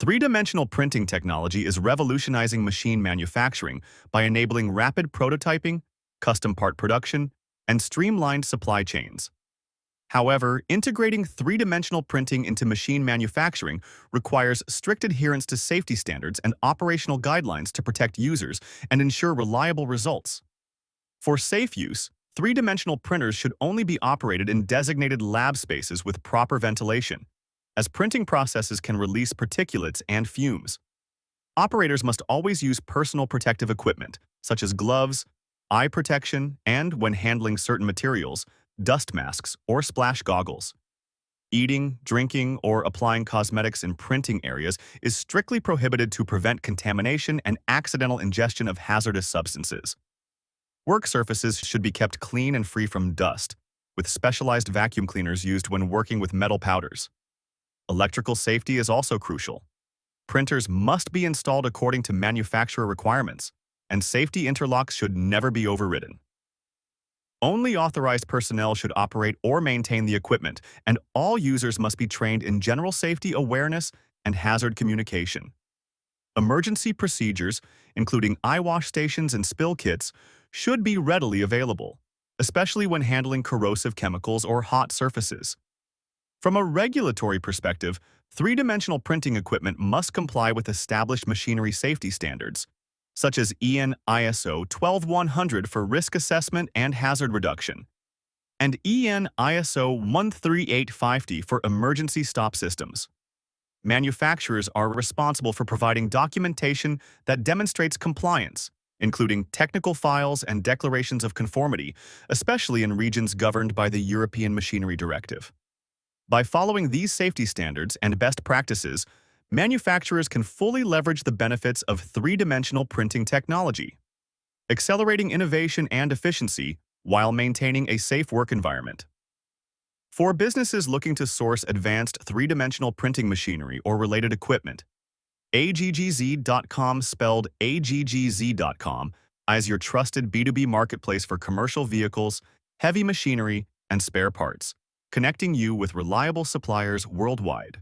Three-dimensional printing technology is revolutionizing machine manufacturing by enabling rapid prototyping, custom part production, and streamlined supply chains. However, integrating three-dimensional printing into machine manufacturing requires strict adherence to safety standards and operational guidelines to protect users and ensure reliable results. For safe use, three-dimensional printers should only be operated in designated lab spaces with proper ventilation, as printing processes can release particulates and fumes. Operators must always use personal protective equipment, such as gloves, eye protection, and, when handling certain materials, dust masks or splash goggles. Eating, drinking, or applying cosmetics in printing areas is strictly prohibited to prevent contamination and accidental ingestion of hazardous substances. Work surfaces should be kept clean and free from dust, with specialized vacuum cleaners used when working with metal powders. Electrical safety is also crucial. Printers must be installed according to manufacturer requirements, and safety interlocks should never be overridden. Only authorized personnel should operate or maintain the equipment, and all users must be trained in general safety awareness and hazard communication. Emergency procedures, including eye wash stations and spill kits, should be readily available, especially when handling corrosive chemicals or hot surfaces. From a regulatory perspective, three-dimensional printing equipment must comply with established machinery safety standards, such as EN ISO 12100 for risk assessment and hazard reduction, and EN ISO 13850 for emergency stop systems. Manufacturers are responsible for providing documentation that demonstrates compliance, including technical files and declarations of conformity, especially in regions governed by the European Machinery Directive. By following these safety standards and best practices, manufacturers can fully leverage the benefits of three-dimensional printing technology, accelerating innovation and efficiency while maintaining a safe work environment. For businesses looking to source advanced three-dimensional printing machinery or related equipment, Aggz.com, spelled Aggz.com, is your trusted B2B marketplace for commercial vehicles, heavy machinery, and spare parts, connecting you with reliable suppliers worldwide.